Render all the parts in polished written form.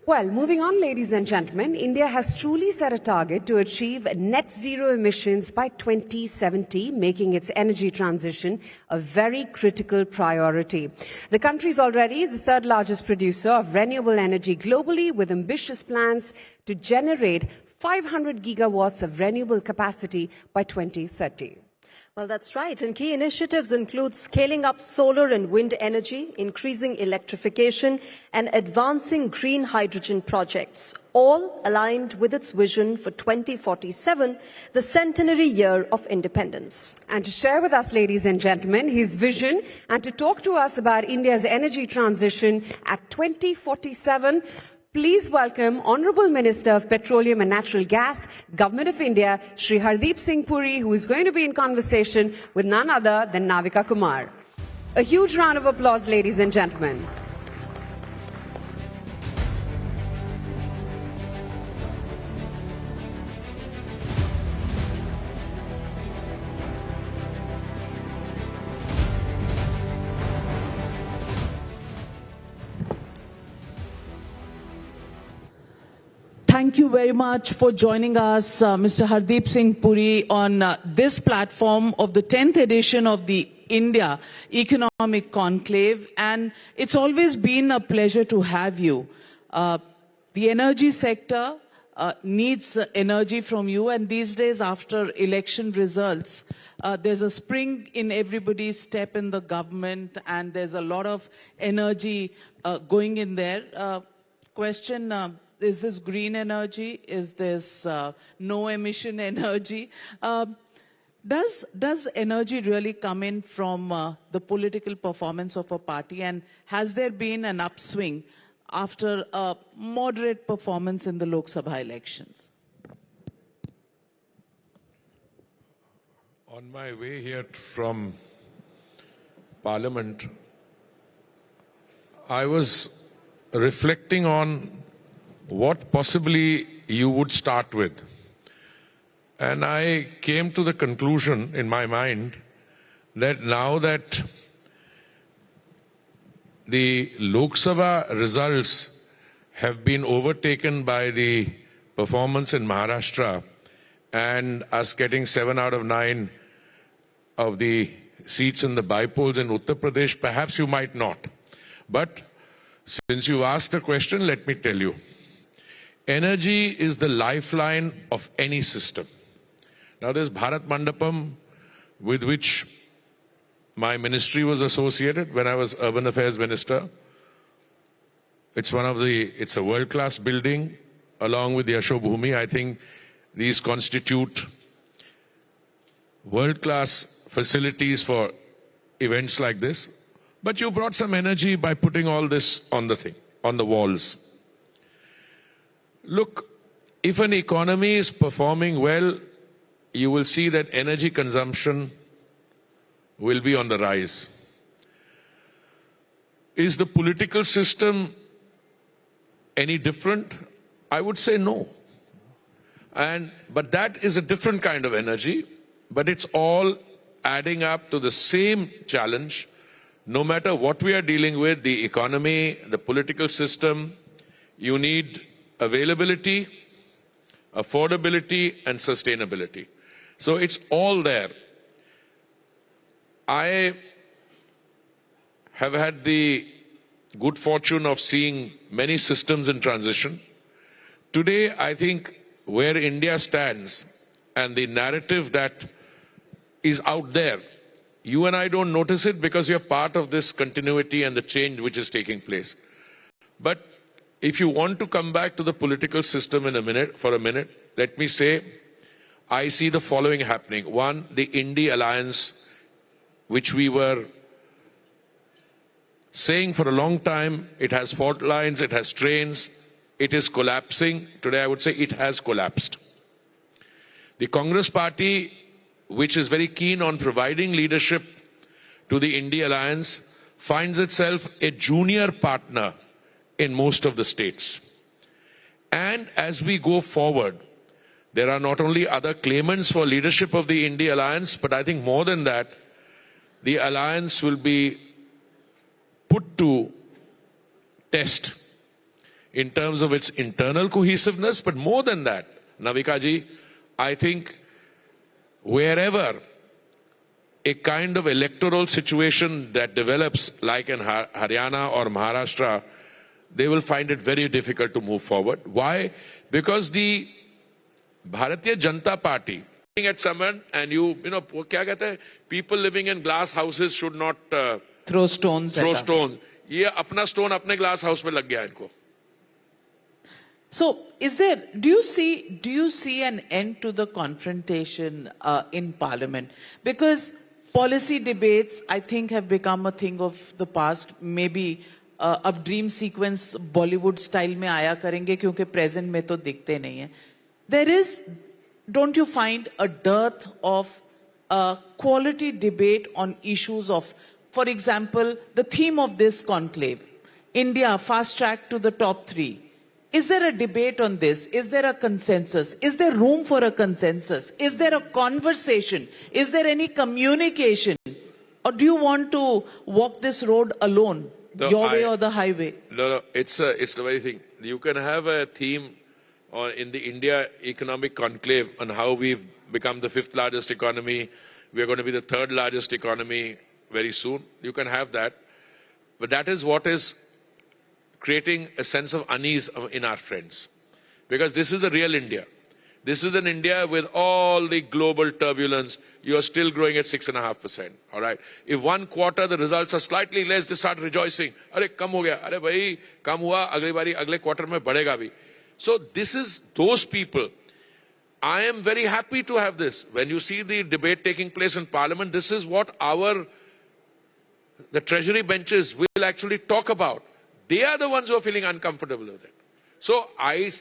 Well, moving on, ladies and gentlemen, India has truly set a target to achieve net zero emissions by 2070, making its energy transition a very critical priority. The country is already the third largest producer of renewable energy globally, with ambitious plans to generate 500 gigawatts of renewable capacity by 2030. Well, that's right. And key initiatives include scaling up solar and wind energy, increasing electrification, and advancing green hydrogen projects, all aligned with its vision for 2047, the centenary year of independence. And to share with us, ladies and gentlemen, his vision and to talk to us about India's energy transition at 2047, please welcome Honourable Minister of Petroleum and Natural Gas, Government of India, Shri Hardeep Singh Puri, who is going to be in conversation with none other than Navika Kumar. A huge round of applause, ladies and gentlemen. Thank you very much for joining us, Mr. Hardeep Singh Puri, on this platform of the 10th edition of the India Economic Conclave. And it's always been a pleasure to have you. The energy sector needs energy from you. And these days, after election results, there's a spring in everybody's step in the government, and there's a lot of energy going in there. Is this green energy? Is this no emission energy? Does energy really come in from the political performance of a party? And has there been an upswing after a moderate performance in the Lok Sabha elections? On my way here from Parliament, I was reflecting on what possibly you would start with. And I came to the conclusion in my mind that now that the Lok Sabha results have been overtaken by the performance in Maharashtra and us getting 7 out of 9 of the seats in the by-polls in Uttar Pradesh, perhaps you might not. But since you asked the question, let me tell you. Energy is the lifeline of any system. Now, there's Bharat Mandapam, with which my ministry was associated when I was Urban Affairs Minister. It's a world-class building, along with the Yasho Bhumi. I think these constitute world-class facilities for events like this. But you brought some energy by putting all this on the walls. Look, if an economy is performing well, you will see that energy consumption will be on the rise. Is the political system any different? I would say no. But that is a different kind of energy, but it's all adding up to the same challenge. No matter what we are dealing with, the economy, the political system, you need availability, affordability, and sustainability. So it's all there. I have had the good fortune of seeing many systems in transition. Today, I think where India stands and the narrative that is out there, you and I don't notice it because we are part of this continuity and the change which is taking place. But if you want to come back to the political system for a minute, let me say, I see the following happening. One, the India Alliance, which we were saying for a long time, it has fault lines, it has trains, it is collapsing. Today I would say it has collapsed. The Congress Party, which is very keen on providing leadership to the India Alliance, finds itself a junior partner in most of the states. And as we go forward, there are not only other claimants for leadership of the India Alliance, but I think more than that, the alliance will be put to test. in terms of its internal cohesiveness, but more than that, Navika ji, I think wherever a kind of electoral situation that develops like in Haryana or Maharashtra, they will find it very difficult to move forward. Why? Because the Bharatiya Janata Party, at someone and you know, kya kehte hai? People living in glass houses should not Throw stones throw at us. stones. ये अपना stone अपने glass house में लग गया इनको. So, do you see an end to the confrontation in Parliament? Because policy debates, I think, have become a thing of the past. Maybe अब dream sequence Bollywood style में आया करेंगे क्योंकि present में तो दिखते नहीं है. There is, don't you find, a dearth of quality debate on issues of, for example, the theme of this conclave, India fast track to the top 3. Is there a debate on this? Is there a consensus? Is there room for a consensus? Is there a conversation? Is there any communication? Or do you want to walk this road alone? No, your way or the highway? No, it's the very thing. You can have a theme in the India economic conclave on how we've become the 5th largest economy. We are going to be the 3rd largest economy very soon. You can have that. But that is what is creating a sense of unease in our friends. Because this is the real India. This is an India with all the global turbulence. You are still growing at 6.5%. All right. If one quarter the results are slightly less, they start rejoicing. Arey, kam ho gaya. Arey, bhai, kam hua. Agli bari, agle quarter mein badhega bhi. So this is those people. I am very happy to have this. When you see the debate taking place in Parliament, this is what the Treasury benches will actually talk about. They are the ones who are feeling uncomfortable with it. So I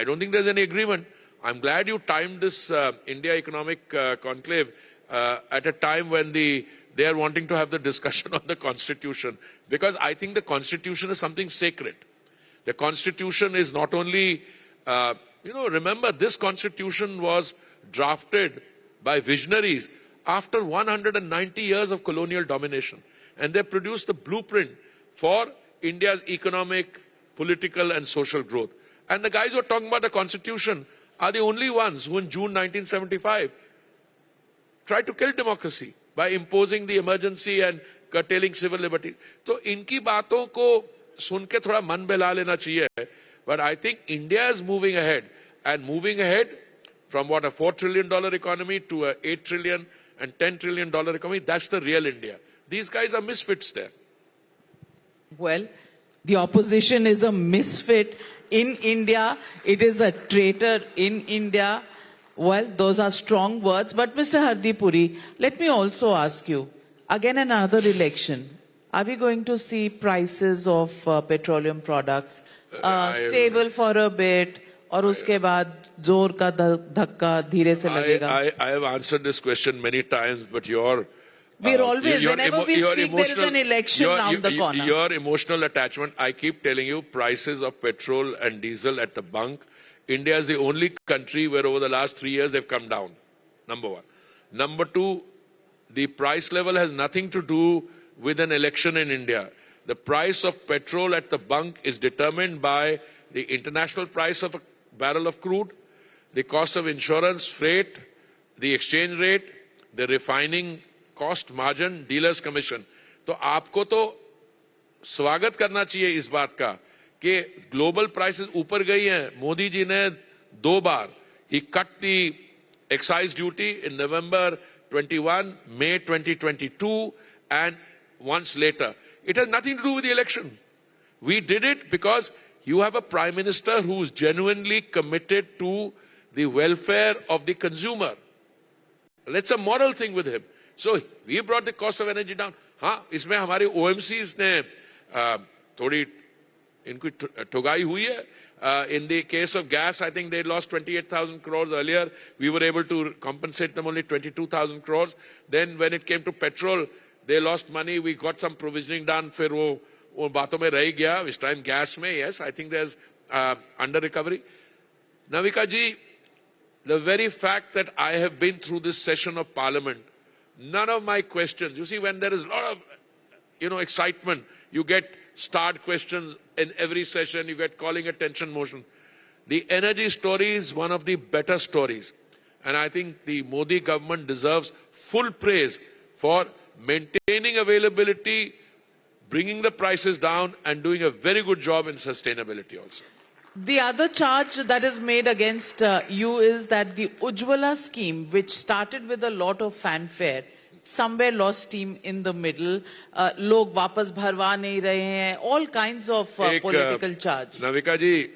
don't think there's any agreement. I'm glad you timed this India Economic Conclave at a time when they are wanting to have the discussion on the Constitution. Because I think the Constitution is something sacred. The Constitution is not only, remember this Constitution was drafted by visionaries after 190 years of colonial domination. And they produced the blueprint for India's economic, political and social growth. And the guys who are talking about the Constitution are the only ones who in June 1975 tried to kill democracy by imposing the emergency and curtailing civil liberty. So inki baaton ko sun ke thoda man behla lena chahiye. But I think India is moving ahead, and moving ahead from what, a $4 trillion economy to a $8 trillion and $10 trillion economy. That's the real India. These guys are misfits there. Well, the opposition is a misfit in India. It is a traitor in India. Well, those are strong words. But Mr. Hardeep Puri, let me also ask you, again another election. Are we going to see prices of petroleum products stable for a bit, और उसके बाद जोर का धक्का धीरे से लगेगा? I have answered this question many times, but we're always, whenever we speak, there is an election around the corner. Your emotional attachment, I keep telling you, prices of petrol and diesel at the bunk. India is the only country where over the last 3 years they've come down. Number one. Number two, the price level has nothing to do with an election in India. The price of petrol at the bunk is determined by the international price of a barrel of crude, the cost of insurance, freight, the exchange rate, the refining cost, margin, dealer's commission. तो आपको तो स्वागत करना चाहिए इस बात का कि ग्लोबल प्राइसेस ऊपर गई हैं. मोदी जी ने 2 बार, he cut the excise duty in November 21, May 2022, and once later. It has nothing to do with the election. We did it because you have a prime minister who is genuinely committed to the welfare of the consumer. It's a moral thing with him. So we brought the cost of energy down. हाँ, इसमें हमारे OMCs ने थोड़ी इनकी ठुगाई हुई है. In the case of gas, I think they lost 28,000 crores earlier. We were able to compensate them only 22,000 crores. Then when it came to petrol, they lost money. We got some provisioning done. फिर वो बातों में रह गया. This time gas में, yes, I think there's under recovery. Navika ji, the very fact that I have been through this session of Parliament, none of my questions, you see, when there is a lot of, excitement, you get start questions in every session. You get calling attention motion. The energy story is one of the better stories. And I think the Modi government deserves full praise for maintaining availability, bringing the prices down, and doing a very good job in sustainability also. The other charge that is made against you is that the Ujjwala scheme, which started with a lot of fanfare, somewhere lost steam in the middle. Log वापस भरवा नहीं रहे हैं. All kinds of political charge. Navika ji,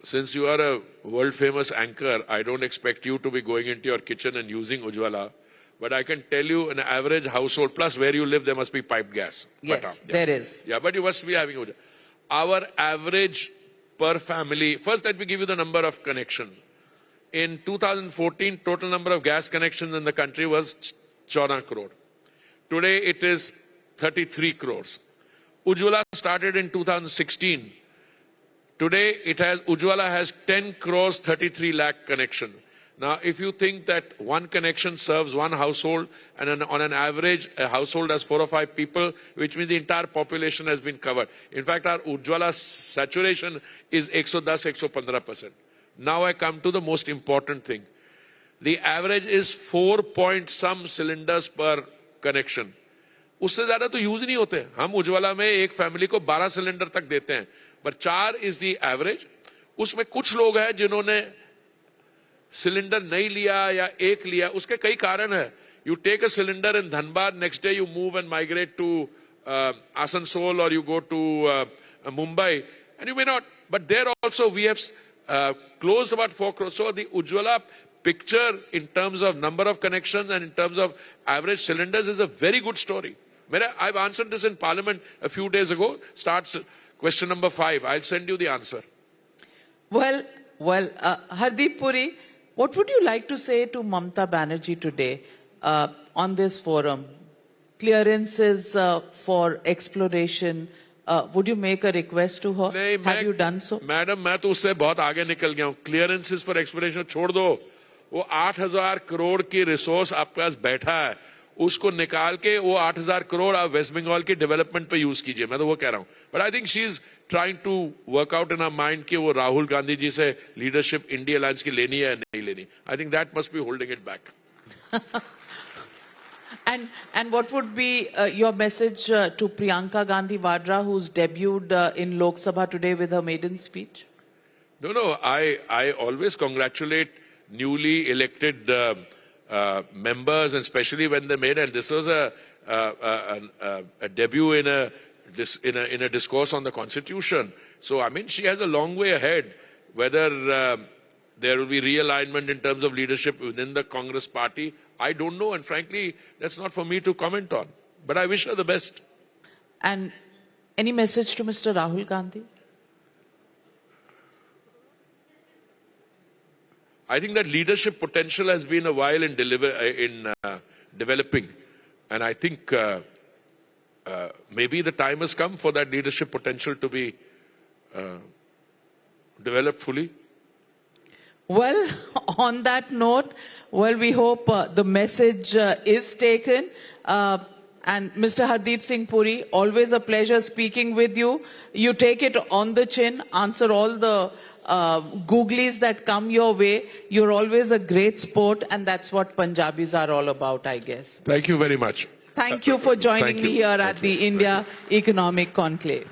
since you are a world famous anchor, I don't expect you to be going into your kitchen and using Ujjwala. But I can tell you an average household, plus where you live, there must be piped gas. Yes, there is. Yeah, but you must be having Ujjwala. Our average per family, first let me give you the number of connections. In 2014, total number of gas connections in the country was 14 crore. Today it is 33 crores. Ujjwala started in 2016. Today Ujjwala has 10 crores 33 lakh connection. Now, if you think that one connection serves one household and on an average a household has 4 or 5 people, which means the entire population has been covered. In fact, our Ujjwala saturation is 110-115%. Now I come to the most important thing. The average is 4 point some cylinders per connection. उससे ज्यादा तो use नहीं होते. हम उज्ज्वला में एक family को 12 cylinder तक देते हैं, पर 4 इज द एवरेज. उसमें कुछ लोग हैं जिन्होंने सिलेंडर नहीं लिया या एक लिया. उसके कई कारण है. You take a cylinder in Dhanbad, next day you move and migrate to Asansol or you go to Mumbai, and you may not. But there also we have closed about 4 crores. So the Ujjwala picture in terms of number of connections and in terms of average cylinders is a very good story. I've answered this in Parliament a few days ago. Starts question number 5. I'll send you the answer. Well, Hardeep Puri, what would you like to say to Mamata Banerjee today on this forum? Clearances for exploration. Would you make a request to her? Have you done so? Madam, मैं तो उससे बहुत आगे निकल गया हूँ. Clearances for exploration छोड़ दो. वो 8,000 करोड़ की रिसोर्स आपके पास बैठा है, उसको निकाल के वो 8,000 करोड़ आप वेस्ट बंगाल की डेवलपमेंट पे यूज कीजिए. मैं तो वो कह रहा हूँ. But I think she is trying to work out in our mind कि वो राहुल गांधी जी से लीडरशिप इंडिया अलायंस की लेनी है या नहीं लेनी. I think that must be holding it back. And what would be your message to Priyanka Gandhi Vadra, who's debuted in Lok Sabha today with her maiden speech? No, I always congratulate newly elected members, and especially when they made, and this was a debut in a discourse on the Constitution. So, I mean, she has a long way ahead, whether there will be realignment in terms of leadership within the Congress party. I don't know, and frankly, that's not for me to comment on. But I wish her the best. And any message to Mr. Rahul Gandhi? I think that leadership potential has been a while in developing. And I think maybe the time has come for that leadership potential to be developed fully. Well, on that note, we hope the message is taken. And Mr. Hardeep Singh Puri, always a pleasure speaking with you. You take it on the chin, answer all the googlies that come your way. You're always a great sport, and that's what Punjabis are all about, I guess. Thank you very much. Thank you for joining Thank me you. here at the India Economic Conclave.